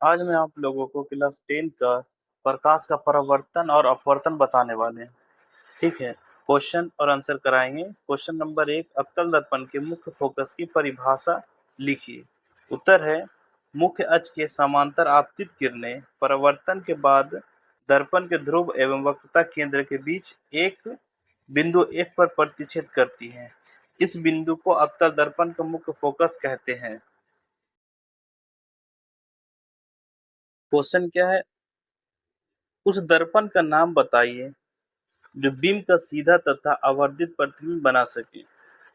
आज मैं आप लोगों को क्लास 10 का प्रकाश का परावर्तन और अपवर्तन बताने वाले हैं। ठीक है, क्वेश्चन और आंसर कराएंगे। क्वेश्चन नंबर 1, अवतल दर्पण के मुख्य फोकस की परिभाषा लिखिए। उत्तर है, मुख्य अक्ष के समांतर आपतित किरणें परावर्तन के बाद दर्पण के ध्रुव एवं वक्रता केंद्र के बीच एक बिंदु F पर प्रतिच्छेद करती हैं। इस बिंदु को अवतल दर्पण का मुख्य फोकस कहते हैं। क्वेश्चन क्या है, उस दर्पण का नाम बताइए जो बीम का सीधा तथा आवर्धित प्रतिबिंब बना सके।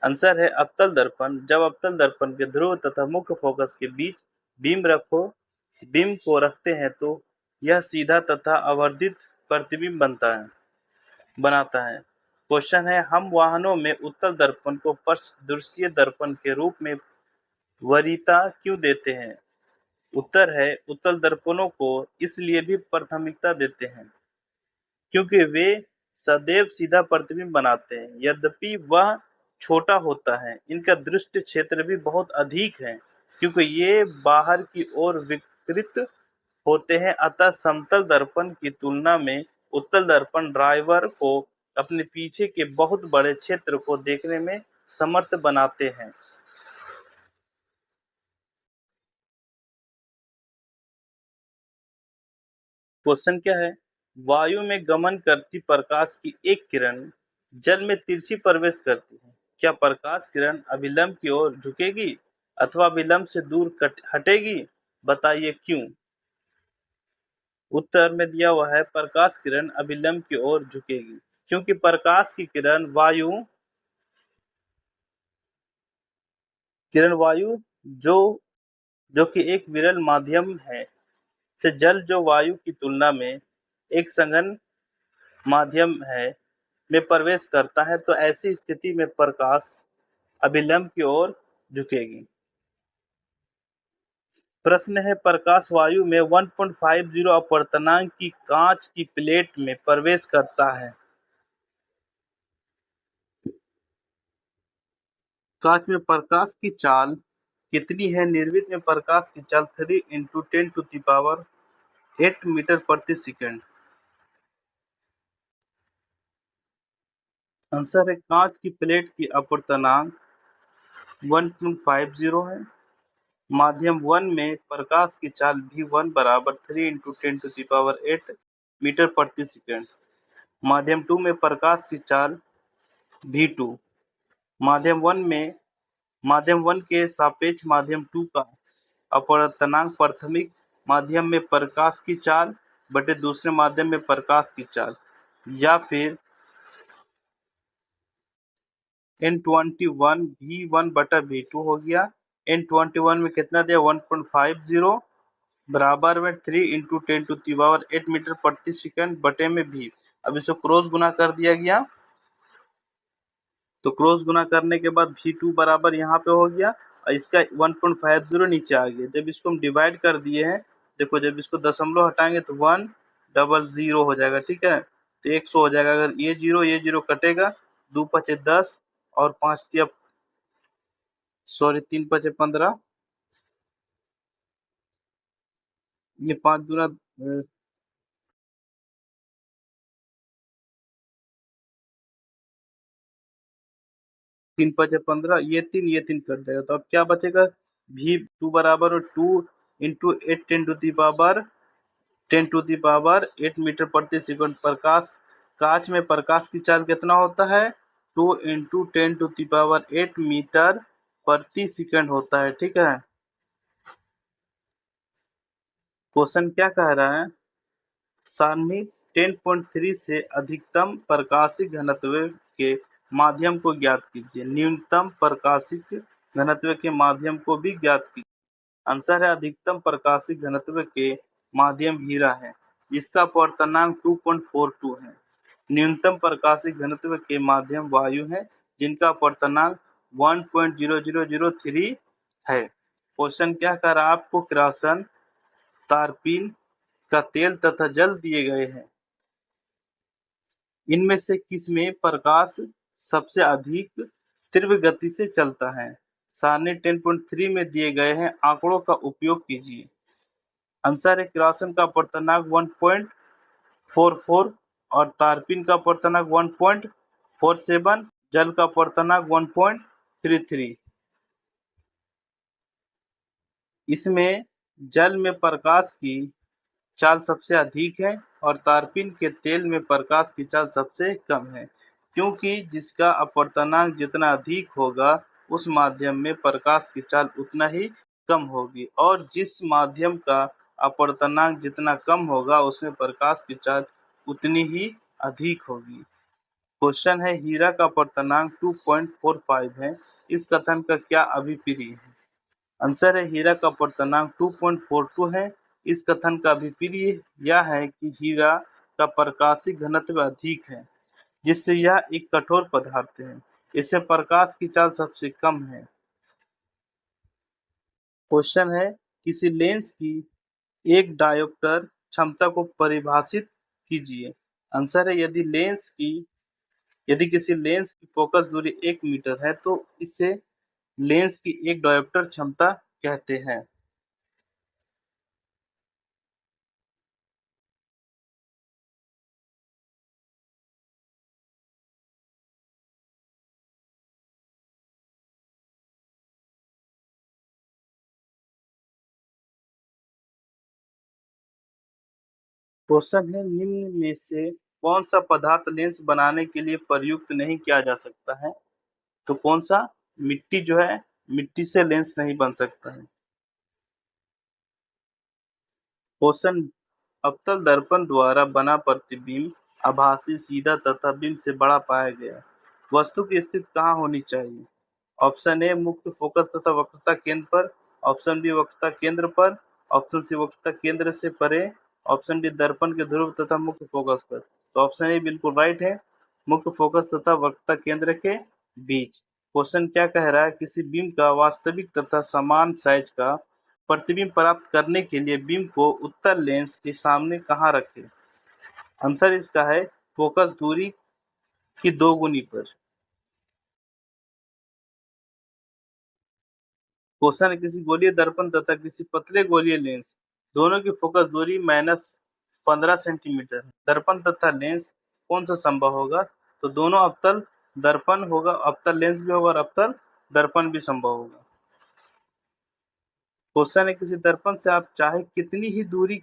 आंसर है अवतल दर्पण। जब अवतल दर्पण के ध्रुव तथा मुख्य फोकस के बीच बीम को रखते हैं तो यह सीधा तथा आवर्धित प्रतिबिंब बनाता है। क्वेश्चन है, हम वाहनों में उत्तल दर्पण को पृष्ठदर्शी दर्पण के रूप में वरीयता क्यों देते हैं? उत्तर है, उत्तल दर्पणों को इसलिए भी प्राथमिकता देते हैं क्योंकि वे सदैव सीधा प्रतिबिंब बनाते हैं। यद्यपि वह छोटा होता है, इनका दृष्टि क्षेत्र भी बहुत अधिक है क्योंकि ये बाहर की ओर विकृत होते हैं। अतः समतल दर्पण की तुलना में उत्तल दर्पण ड्राइवर को अपने पीछे के बहुत बड़े क्षेत्र को देखने में समर्थ बनाते हैं। क्वेश्चन क्या है, वायु में गमन करती प्रकाश की एक किरण जल में तिरछी प्रवेश करती है। क्या प्रकाश किरण अभिलंब की ओर झुकेगी अथवा विलंब से दूर हटेगी? बताइए क्यों। उत्तर में दिया हुआ है, प्रकाश किरण अभिलंब की ओर झुकेगी क्योंकि प्रकाश की किरण वायु जो जो कि एक विरल माध्यम है से जल जो वायु की तुलना में एक सघन माध्यम है में प्रवेश करता है तो ऐसी स्थिति में प्रकाश अभिलंब की ओर झुकेगी। प्रश्न है, प्रकाश वायु में 1.50 अपवर्तनांक की कांच की प्लेट में प्रवेश करता है। कांच में प्रकाश की चाल कितनी है? निर्वित में प्रकाश की चाल 3 × 10⁸ मीटर प्रति सेकंड। आंसर है, कांच की प्लेट की अपवर्तनांक 1.50 है। माध्यम 1 में प्रकाश की चाल v1 बराबर 3 × 10⁸ मीटर प्रति सेकंड। माध्यम 2 में प्रकाश की चाल v2 माध्यम 1 के सापेक्ष माध्यम 2 का अपवर्तनांक प्राथमिक माध्यम में प्रकाश की चाल बटे दूसरे माध्यम में प्रकाश की चाल, या फिर N21 v1 बटा v2 हो गया। N21 में कितना दिया? 1.50 बराबर में 3 × 10⁸ मीटर प्रति सेकंड बटे में v। अब इसको क्रॉस गुना कर दिया गया, तो क्रॉस गुना करने के बाद v2 बराबर यहाँ पे हो गया और इसका 1.50 नीचे आ गया। जब इसको हम डिवाइड कर दिए हैं, देखो जब इसको दशमलव हटाएंगे तो 100 हो जाएगा। ठीक है, तो 100 हो जाएगा। अगर ये जीरो कटेगा, 2 पचे 10 और 5 तिया 3 पचे 15, ये 5 दूना 3 पचे 15, ये 3 कट जाएगा। तो अब क्या बचेगा? v2 बराबर 2 × 8 10⁸ मीटर प्रति सेकंड। कांच में प्रकाश की चाल कितना होता है? 2 × 10⁸ मीटर प्रति सेकंड होता है। ठीक है, क्वेश्चन क्या कह रहा है, सारणी 10.3 से अधिकतम प्रकाशिक घनत्व के माध्यम को ज्ञात कीजिए। न्यूनतम प्रकाशिक घनत्व के माध्यम को भी ज्ञात कीजिए। आंसर है, अधिकतम प्रकाशिक घनत्व के माध्यम हीरा है जिसका अपवर्तनांक 2.42 है। न्यूनतम प्रकाशिक घनत्व के माध्यम वायु है जिनका अपवर्तनांक 1.0003 है। क्वेश्चन क्या कर रहा है, आपको किरोसिन, तारपीन का तेल तथा जल दिए गए हैं। इनमें से किसमें प्रकाश सबसे अधिक तीव्र गति से चलता है? सारणी 10.3 में दिए गए हैं आंकड़ों का उपयोग कीजिए। आंसर है किरोसिन का अपवर्तनांक 1.44 और तारपीन का अपवर्तनांक 1.47, जल का अपवर्तनांक 1.33। इसमें जल में प्रकाश की चाल सबसे अधिक है और तारपीन के तेल में प्रकाश की चाल सबसे कम है, क्योंकि जिसका अपवर्तनांक जितना अधिक होगा उस माध्यम में प्रकाश की चाल उतना ही कम होगी और जिस माध्यम का अपवर्तनांक जितना कम होगा उसमें प्रकाश की चाल उतनी ही अधिक होगी। क्वेश्चन है हीरा का अपवर्तनांक 2.45 है, इस कथन का क्या अभिप्राय है? आंसर है हीरा का अपवर्तनांक 2.42 है। इस कथन का अभिप्राय यह है कि हीरा का प्रकाशीय घनत्व अधिक है, जिससे यह एक कठोर पदार्थ है। इससे प्रकाश की चाल सबसे कम है। क्वेश्चन है किसी लेंस की एक डायोप्टर क्षमता को परिभाषित कीजिए। आंसर है यदि किसी लेंस की फोकस दूरी 1 मीटर है तो इसे लेंस की एक डायोप्टर क्षमता कहते हैं। क्वेश्चन है निम्न में से कौन सा पदार्थ लेंस बनाने के लिए प्रयुक्त नहीं किया जा सकता है? तो कौन सा? मिट्टी जो है, मिट्टी से लेंस नहीं बन सकता है। क्वेश्चन अवतल दर्पण द्वारा बना प्रतिबिंब आभासी, सीधा तथा बिंब से बड़ा पाया गया। वस्तु की स्थिति कहाँ होनी चाहिए? ऑप्शन ए मुख्य फोकस तथा वक्रता केंद्र पर, ऑप्शन बी वक्रता केंद्र पर, ऑप्शन सी वक्रता केंद्र से परे, ऑप्शन डी दर्पण के ध्रुव तथा मुख्य फोकस पर। तो ऑप्शन ए बिल्कुल राइट है, मुख्य फोकस तथा वक्रता केंद्र के बीच। क्वेश्चन क्या कह रहा है? किसी बिंब का वास्तविक तथा समान साइज का प्रतिबिंब प्राप्त करने के लिए बिंब को उत्तल लेंस के सामने कहाँ रखें? आंसर इसका है फोकस दूरी की दोगुनी पर। क्वेश्चन है किसी गोलीय दर्पण तथा किसी पतले गोलीय लेंस दोनों की फोकस दूरी -15 सेंटीमीटर है। दर्पण तथा लेंस कौन सा संभव होगा? तो दोनों अवतल दर्पण होगा, अवतल लेंस भी होगा और अवतल दर्पण भी संभव होगा। क्वेश्चन है किसी दर्पण से आप चाहे कितनी ही दूरी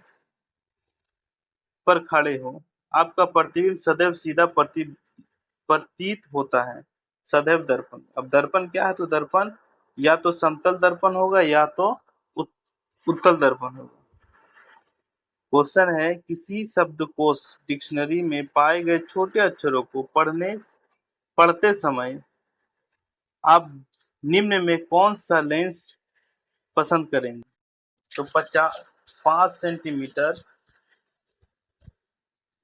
पर खड़े हो, आपका प्रतिबिंब सदैव सीधा प्रतीत होता है। सदैव दर्पण। अब दर्पण क्या है? तो दर्पण या तो समतल दर्पण होगा या तो उत्तल दर्पण होगा। क्वेश्चन है किसी शब्दकोश डिक्शनरी में पाए गए छोटे अक्षरों को पढ़ते समय आप निम्न में कौन सा लेंस पसंद करेंगे? तो 5 सेंटीमीटर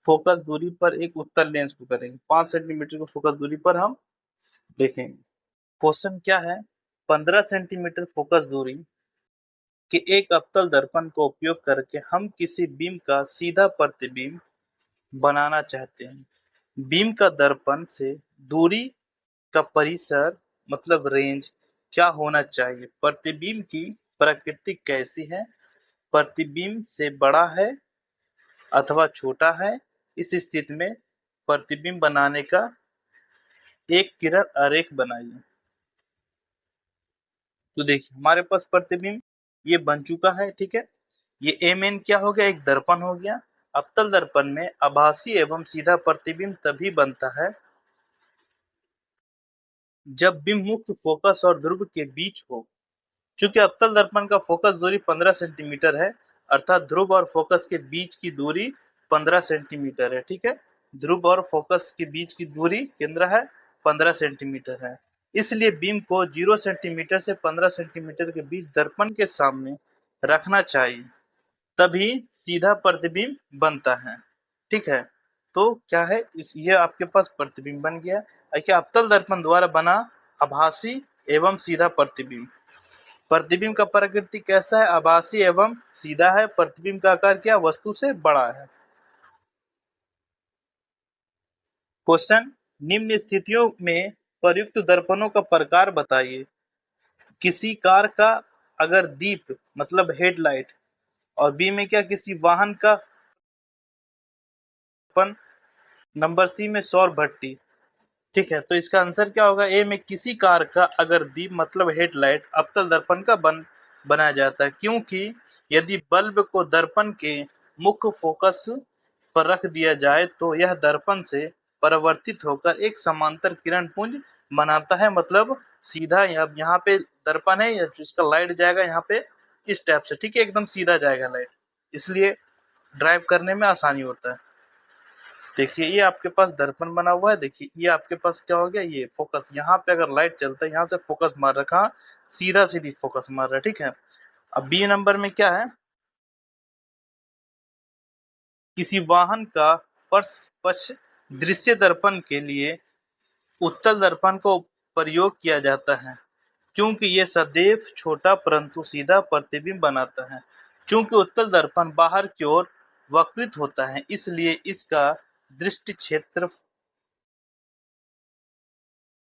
फोकस दूरी पर एक उत्तल लेंस को करेंगे। 5 सेंटीमीटर को फोकस दूरी पर हम देखेंगे। क्वेश्चन क्या है? 15 सेंटीमीटर फोकस दूरी के एक अवतल दर्पण का उपयोग करके हम किसी बीम का सीधा प्रतिबिंब बनाना चाहते हैं। बीम का दर्पण से दूरी का परिसर मतलब रेंज क्या होना चाहिए? प्रतिबिंब की प्रकृति कैसी है? प्रतिबिंब से बड़ा है अथवा छोटा है? इस स्थिति में प्रतिबिंब बनाने का एक किरण आरेख बनाइए। तो देखिए हमारे पास प्रतिबिंब ये बन चुका है, ठीक है। ये एम क्या हो गया? एक दर्पण हो गया। अवतल दर्पण में आभासी एवं सीधा प्रतिबिंब तभी बनता है जब बिंब मुख्य फोकस और ध्रुव के बीच हो। चूंकि अवतल दर्पण का फोकस दूरी 15 सेंटीमीटर है, अर्थात ध्रुव और फोकस के बीच की दूरी 15 सेंटीमीटर है, ठीक है। ध्रुव और फोकस के बीच की दूरी केंद्र है 15 सेंटीमीटर है। इसलिए बीम को 0 सेंटीमीटर से 15 सेंटीमीटर के बीच दर्पण के सामने रखना चाहिए, तभी सीधा प्रतिबिंब बनता है, ठीक है। तो क्या है ये आपके पास प्रतिबिंब बन गया। क्या अवतल दर्पण द्वारा बना आभासी एवं सीधा प्रतिबिंब। प्रतिबिंब का प्रकृति कैसा है? आभासी एवं सीधा है। प्रतिबिंब का आकार क्या? वस्तु से बड़ा है। क्वेश्चन निम्न स्थितियों में प्रयुक्त दर्पणों का प्रकार बताइए। किसी कार का अगर दीप मतलब हेडलाइट और बी में क्या, किसी वाहन का दर्पण, नंबर सी में सौर भट्टी। ठीक है, तो इसका आंसर क्या होगा, ए में किसी कार का अगर दीप मतलब हेडलाइट अवतल दर्पण का बनाया जाता है, क्योंकि यदि बल्ब को दर्पण के मुख्य फोकस पर रख दिया जाए तो यह दर्पण से परावर्तित होकर एक समांतर किरण पुंज बनाता है, मतलब सीधा यहाँ पे दर्पण है, जिसका लाइट जाएगा यहाँ पे इस टाइप से, ठीक है, एकदम सीधा जाएगा लाइट, इसलिए ड्राइव करने में आसानी होता है। देखिए ये आपके पास दर्पण बना हुआ है, देखिए ये आपके पास क्या हो गया, ये फोकस, यहाँ पे अगर लाइट चलता है यहाँ से फोकस मार रखा, सीधा सीधी फोकस मार रहा है। ठीक है, अब बी नंबर में क्या है, किसी वाहन का पक्ष दृश्य दर्पण के लिए उत्तल दर्पण को प्रयोग किया जाता है, क्योंकि ये सदैव छोटा परंतु सीधा प्रतिबिंब बनाता है। क्योंकि उत्तल दर्पण बाहर की ओर वक्रित होता है, इसलिए इसका दृष्टि क्षेत्र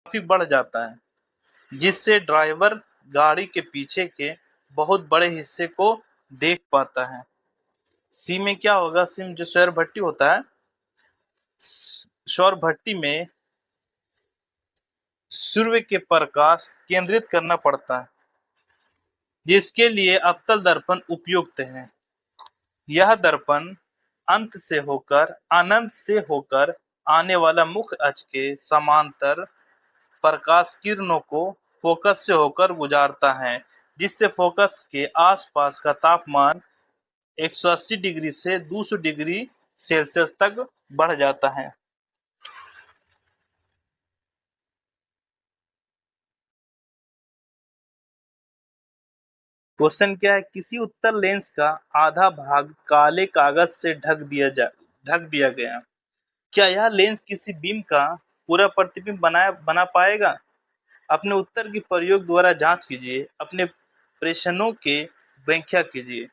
काफी बढ़ जाता है, जिससे ड्राइवर गाड़ी के पीछे के बहुत बड़े हिस्से को देख पाता है। सी में क्या होगा, सी में जो सौर भट्टी होता है, सौर भट्टी में सूर्य के प्रकाश केंद्रित करना पड़ता है, जिसके लिए अवतल दर्पण उपयुक्त है। यह दर्पण अनंत से होकर आने वाला मुख्य अक्ष के समांतर प्रकाश किरणों को फोकस से होकर गुजारता है, जिससे फोकस के आसपास का तापमान 180 डिग्री से 200 डिग्री सेल्सियस तक बढ़ जाता है। क्वेश्चन क्या है, किसी उत्तल लेंस का आधा भाग काले कागज से ढक दिया गया, क्या यह लेंस किसी बीम का पूरा प्रतिबिंब बना पाएगा? अपने उत्तर की प्रयोग द्वारा जांच कीजिए, अपने प्रश्नों के व्याख्या कीजिए।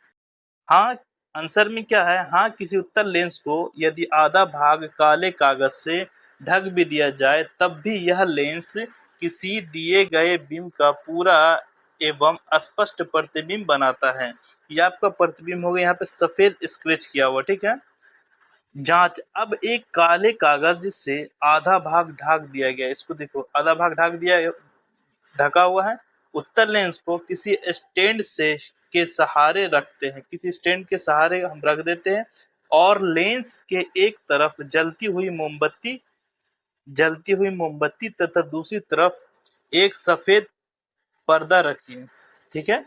हाँ, आंसर में क्या है, हाँ किसी उत्तल लेंस को यदि आधा भाग काले कागज से ढक भी दिया जाए तब भी यह लेंस किसी दिए गए बिंब का पूरा एवं स्पष्ट प्रतिबिंब बनाता है। ये आपका प्रतिबिंब हो गया, यहाँ पे सफेद स्क्रैच किया हुआ, ठीक है। जांच, अब एक काले कागज से आधा भाग ढक दिया गया, इसको देखो आधा भाग ढका हुआ है। उत्तल लेंस को किसी स्टैंड से के सहारे रखते हैं, किसी स्टैंड के सहारे हम रख देते हैं, और लेंस के एक तरफ जलती हुई मोमबत्ती तथा दूसरी तरफ एक सफेद पर्दा रखिए। ठीक है,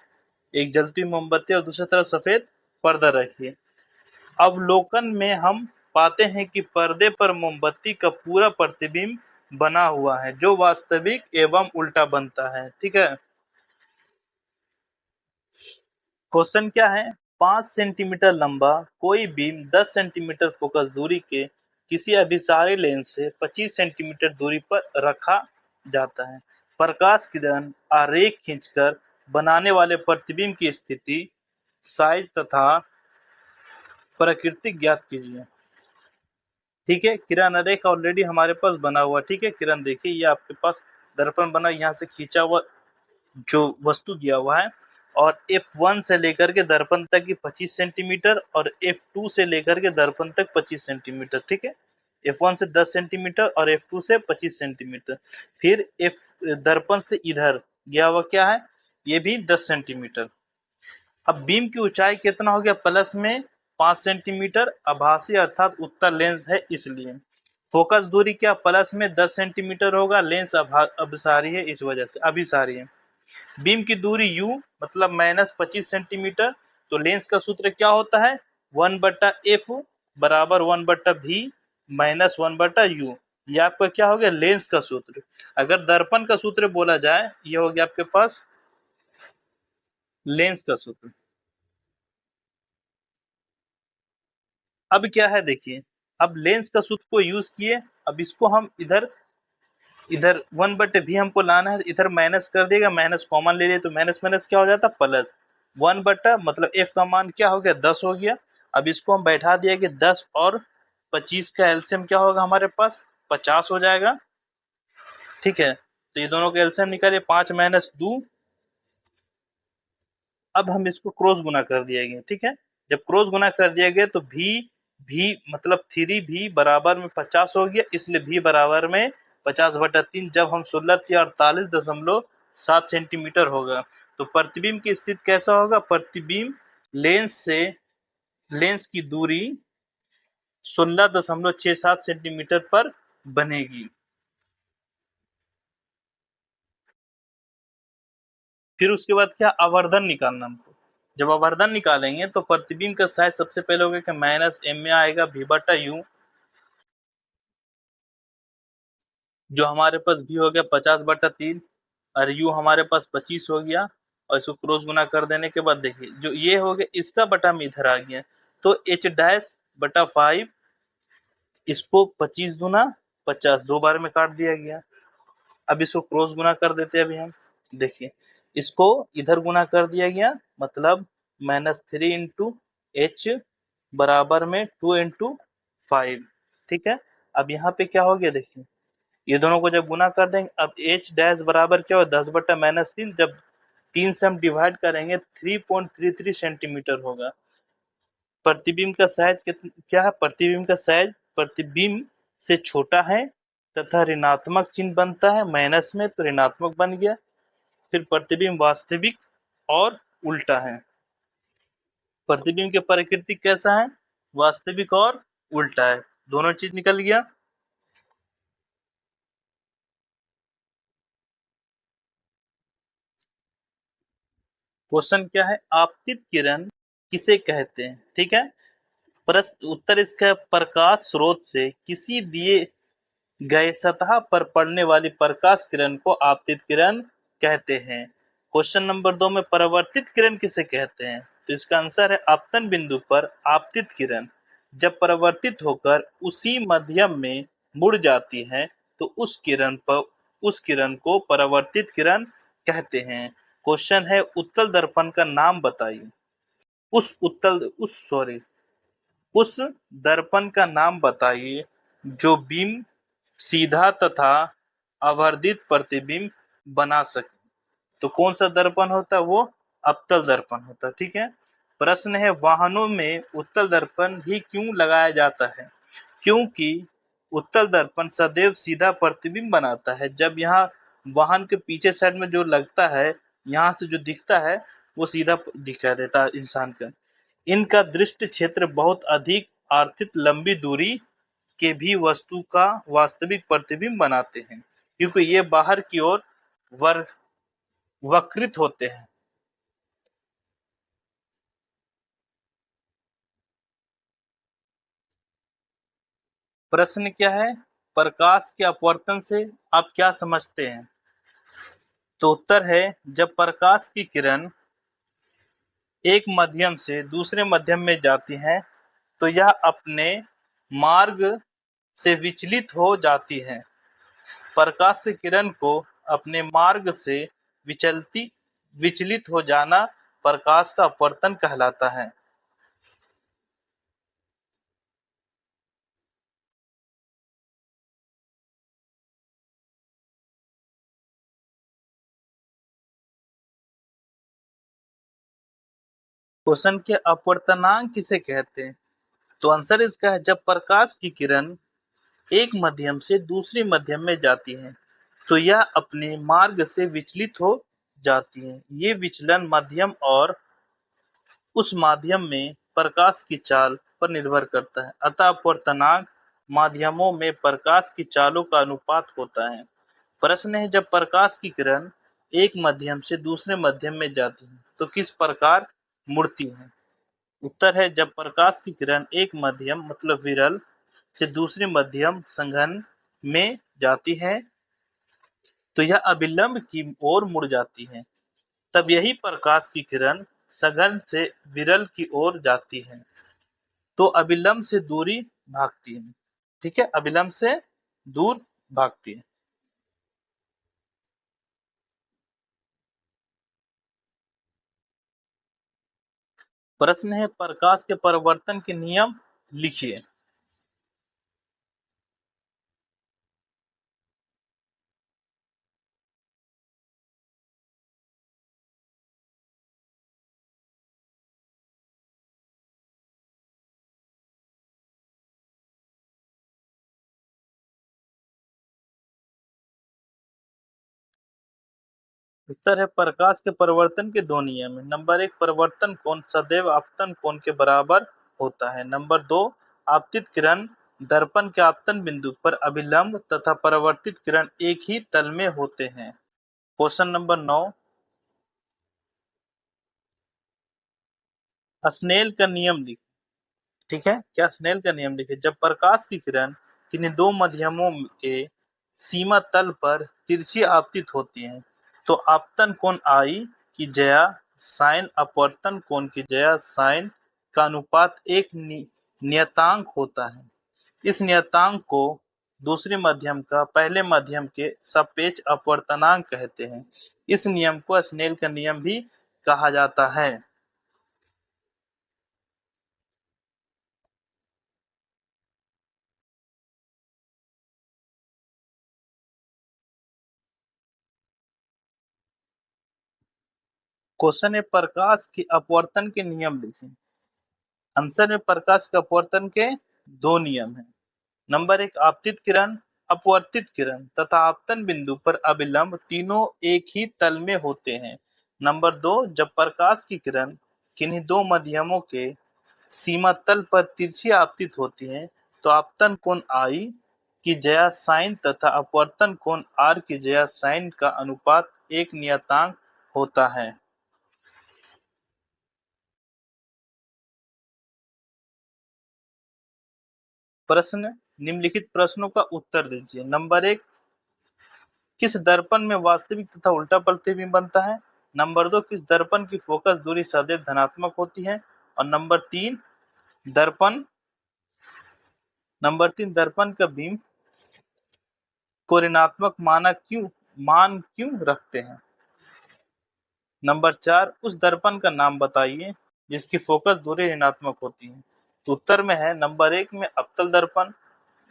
एक जलती हुई मोमबत्ती और दूसरी तरफ सफेद पर्दा रखिए। अवलोकन में हम पाते हैं कि पर्दे पर मोमबत्ती का पूरा प्रतिबिंब बना हुआ है, जो वास्तविक एवं उल्टा बनता है। ठीक है, क्वेश्चन क्या है, 5 सेंटीमीटर लंबा कोई बीम 10 सेंटीमीटर फोकस दूरी के किसी अभिसारी लेंस से 25 सेंटीमीटर दूरी पर रखा जाता है। प्रकाश किरण आरेख खींचकर बनाने वाले प्रतिबिंब की स्थिति, साइज तथा प्रकृति ज्ञात कीजिए। ठीक है, किरण आरेख ऑलरेडी हमारे पास बना हुआ, ठीक है। किरण देखिए, ये आपके पास दर्पण बना, यहाँ से खींचा हुआ जो वस्तु दिया हुआ है, और F1 से लेकर के दर्पण तक की 25 सेंटीमीटर और F2 से लेकर के दर्पण तक 25 सेंटीमीटर। ठीक है, F1 से 10 सेंटीमीटर और F2 से 25 सेंटीमीटर। फिर F दर्पण से इधर गया हुआ क्या है, ये भी 10 सेंटीमीटर। अब बीम की ऊंचाई कितना हो गया, प्लस में 5 सेंटीमीटर, आभासी अर्थात उत्तल लेंस है इसलिए। फोकस दूरी क्या, प्लस में 10 सेंटीमीटर होगा, लेंस अभिसारी है इस वजह से, अभिसारी है। बीम की दूरी u मतलब -25 सेंटीमीटर, तो लेंस का सूत्र क्या होता है, 1/f बराबर 1/v माइनस 1/u। ये आपका क्या हो गया, लेंस का सूत्र। अगर दर्पण का सूत्र बोला जाए, ये हो गया आपके पास लेंस का सूत्र। अब क्या है देखिए, अब लेंस का सूत्र को यूज किए, अब इसको हम इधर इधर 1/v हमको लाना है, इधर माइनस कर देगा, माइनस कॉमन ले लिए तो माइनस माइनस क्या हो जाता, प्लस। 1/ मतलब f का मान क्या हो गया, 10 हो गया। अब इसको हम बैठा दिया कि 10 और 25 का एलसीएम क्या होगा हमारे पास, 50 हो जाएगा। ठीक है, तो ये दोनों का एलसीएम निकालिए, 5 - 2। अब हम इसको क्रॉस गुना कर दिया, ठीक है। जब क्रॉस गुना कर दिया गया तो भी मतलब 3v बराबर में 50 हो गया, इसलिए v बराबर में 50/3। जब हम 16 या 48.7 सेंटीमीटर होगा तो प्रतिबिंब की स्थिति कैसा होगा? प्रतिबिंब लेंस की दूरी 16.67 सेंटीमीटर पर बनेगी। फिर उसके बाद क्या? आवर्धन निकालना हमको। जब आवर्धन निकालेंगे तो प्रतिबिंब का साइज सबसे पहले होगा कि माइनस एम में आएगा v/u, जो हमारे पास v हो गया 50/3 और u हमारे पास 25 हो गया, और इसको क्रॉस गुना कर देने के बाद देखिए जो ये हो गया इसका बटा में इधर आ गया, तो h-5, इसको 25 दूना 50 दो बार में काट दिया गया। अब इसको क्रॉस गुना कर देते हैं अभी हम। देखिए इसको इधर गुना कर दिया गया, मतलब -3 इंटू एच बराबर में 2 इंटू 5। ठीक है, अब यहाँ पे क्या हो गया? देखिए ये दोनों को जब गुना कर देंगे, अब एच डैश बराबर क्या हो? 10/-3। जब 3 से हम डिवाइड करेंगे 3.33 सेंटीमीटर होगा। प्रतिबिंब का साइज क्या है? प्रतिबिंब का साइज प्रतिबिंब से छोटा है तथा ऋणात्मक चिन्ह बनता है, माइनस में तो ऋणात्मक बन गया। फिर प्रतिबिंब वास्तविक और उल्टा है। प्रतिबिंब की प्रकृति कैसा है? वास्तविक और उल्टा है, दोनों चीज निकल गया। क्वेश्चन क्या है? आपतित किरण किसे कहते हैं? ठीक है, प्रश्न उत्तर इसका प्रकाश स्रोत से किसी दिए गए सतह पर पड़ने वाली प्रकाश किरण को आपतित किरण कहते हैं। क्वेश्चन नंबर 2 में परावर्तित किरण किसे कहते हैं? तो इसका आंसर है आपतन बिंदु पर आपतित किरण जब परावर्तित होकर उसी माध्यम में मुड़ जाती है तो उस किरण को परावर्तित किरण कहते हैं। क्वेश्चन है उत्तल दर्पण का नाम बताइए। उस दर्पण का नाम बताइए जो बिंब सीधा तथा आवर्धित प्रतिबिंब बना सके। तो कौन सा दर्पण होता है? वो अवतल दर्पण होता है। ठीक है, प्रश्न है वाहनों में उत्तल दर्पण ही क्यों लगाया जाता है? क्योंकि उत्तल दर्पण सदैव सीधा प्रतिबिंब बनाता है। जब यहाँ वाहन के पीछे साइड में जो लगता है, यहाँ से जो दिखता है वो सीधा दिखा देता है इंसान का। इनका दृष्टि क्षेत्र बहुत अधिक आर्थित लंबी दूरी के भी वस्तु का वास्तविक प्रतिबिंब बनाते हैं, क्योंकि ये बाहर की ओर वर वक्रित होते हैं। प्रश्न क्या है? प्रकाश के अपवर्तन से आप क्या समझते हैं? तो उत्तर है जब प्रकाश की किरण एक माध्यम से दूसरे माध्यम में जाती है तो यह अपने मार्ग से विचलित हो जाती है। प्रकाश से किरण को अपने मार्ग से विचलती विचलित हो जाना प्रकाश का अपवर्तन कहलाता है। क्वेश्चन के अपवर्तनांक किसे कहते हैं? तो आंसर इसका है जब प्रकाश की किरण एक माध्यम से दूसरे माध्यम में जाती है तो यह अपने मार्ग से विचलित हो जाती है। ये विचलन माध्यम और उस माध्यम में प्रकाश की चाल पर निर्भर करता है। अतः अपवर्तनांक माध्यमों में प्रकाश की चालों का अनुपात होता है। प्रश्न है जब प्रकाश की किरण एक माध्यम से दूसरे माध्यम में जाती है तो किस प्रकार मुड़ती है? उत्तर है जब प्रकाश की किरण एक माध्यम मतलब विरल से दूसरे माध्यम सघन में जाती है तो यह अभिलंब की ओर मुड़ जाती है। तब यही प्रकाश की किरण सघन से विरल की ओर जाती है तो अभिलंब से दूरी भागती है। ठीक है, अभिलंब से दूर भागती है। प्रश्न है प्रकाश के परिवर्तन के नियम लिखिए। उत्तर है प्रकाश के परिवर्तन के दो नियम है। नंबर एक, परिवर्तन कोण सदैव आपतन कोण के बराबर होता है। नंबर दो, आपतित किरण दर्पण के आपतन बिंदु पर अभिलंब तथा परावर्तित किरण एक ही तल में होते हैं। क्वेश्चन नंबर 9, स्नेल का नियम लिखिए। ठीक है, क्या स्नेल का नियम लिखिए। जब प्रकाश की किरण किन्हीं दो माध्यमों के सीमा तल पर तिरछी आपतित होती है तो आपतन कोण आई की जया साइन अपवर्तन कोण की जया साइन का अनुपात एक नियतांक होता है। इस नियतांक को दूसरे माध्यम का पहले माध्यम के सापेक्ष अपवर्तनांक कहते हैं। इस नियम को स्नेल का नियम भी कहा जाता है। क्वेश्चन है प्रकाश के अपवर्तन के नियम लिखें। आंसर में प्रकाश के अपवर्तन के दो नियम हैं। नंबर एक, आपतित किरण, अपवर्तित किरण तथा आपतन बिंदु पर अभिलंब तीनों एक ही तल में होते हैं। नंबर दो, जब प्रकाश की किरण किन्हीं दो माध्यमों के सीमा तल पर तिरछी आपतित होती है तो आपतन कोण आई की जया साइन तथा अपवर्तन कोण आर की जया साइन का अनुपात एक नियतांक होता है। प्रश्न, निम्नलिखित प्रश्नों का उत्तर दीजिए। नंबर एक, किस दर्पण में वास्तविक तथा उल्टा प्रतिबिंब बनता है। नंबर दो, किस दर्पण की फोकस दूरी सदैव धनात्मक होती है। और दर्पण नंबर तीन, दर्पण का बिंब को ऋणात्मक मान क्यों रखते हैं। नंबर चार, उस दर्पण का नाम बताइए जिसकी फोकस दूरी ऋणात्मक होती है। तो उत्तर में है नंबर एक में अवतल दर्पण,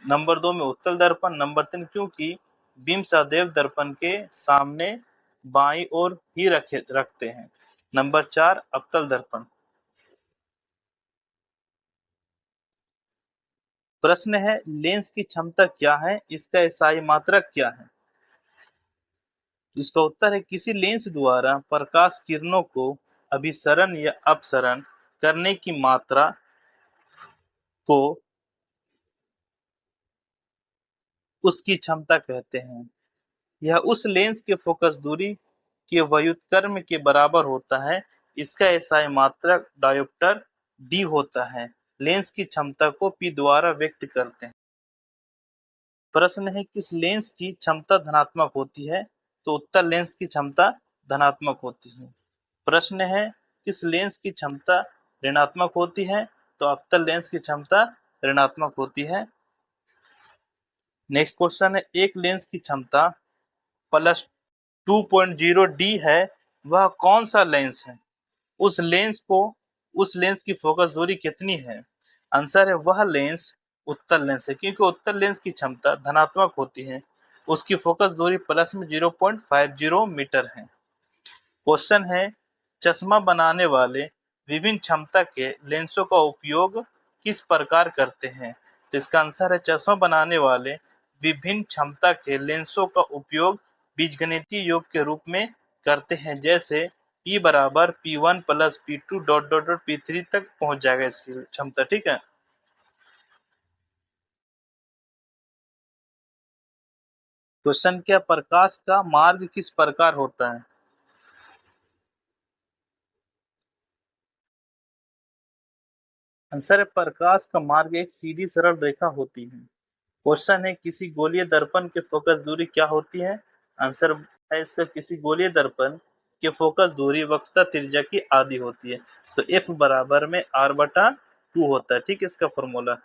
नंबर दो में उत्तल दर्पण, नंबर तीन क्योंकि बिंब सदैव दर्पण के सामने बाईं ओर ही रखते हैं। नंबर चार, अवतल दर्पण। प्रश्न है, लेंस की क्षमता क्या है, इसका एसआई मात्रक क्या है। इसका उत्तर है, किसी लेंस द्वारा प्रकाश किरणों को अभिसरण या अपसरण करने की मात्रा को उसकी क्षमता कहते हैं। यह उस लेंस के फोकस दूरी के व्युत्क्रम के बराबर होता है। इसका एसआई मात्रक डायोप्टर डी होता है। लेंस की क्षमता को पी द्वारा व्यक्त करते हैं। प्रश्न है, किस लेंस की क्षमता धनात्मक होती है। तो उत्तर लेंस की क्षमता धनात्मक होती है। प्रश्न है, किस लेंस की क्षमता ऋणात्मक होती है। तो अवतल लेंस की क्षमता ऋणात्मक होती है। नेक्स्ट क्वेश्चन है, एक लेंस की क्षमता प्लस 2.0 डी है, वह कौन सा लेंस है। उस लेंस की फोकस दूरी कितनी है। आंसर है, वह लेंस उत्तल लेंस है, क्योंकि उत्तल लेंस की क्षमता धनात्मक होती है। उसकी फोकस दूरी प्लस में 0.50 मीटर है। क्वेश्चन है, चश्मा बनाने वाले विभिन्न क्षमता के लेंसों का उपयोग किस प्रकार करते हैं। तो इसका आंसर है, चश्मा बनाने वाले विभिन्न क्षमता के लेंसों का उपयोग बीजगणितीय योग के रूप में करते हैं। जैसे P बराबर P1 plus P2 dot dot dot P3 तक पहुंच जाएगा इसकी क्षमता। ठीक है। क्वेश्चन, क्या प्रकाश का मार्ग किस प्रकार होता है। आंसर है, प्रकाश का मार्ग एक सीधी सरल रेखा होती है। क्वेश्चन है, किसी गोलीय दर्पण के फोकस दूरी क्या होती है। आंसर है इसका, किसी गोलीय दर्पण के फोकस दूरी वक्रता त्रिज्या की आधी होती है। तो F बराबर में R/2 होता है। ठीक है, इसका फॉर्मूला।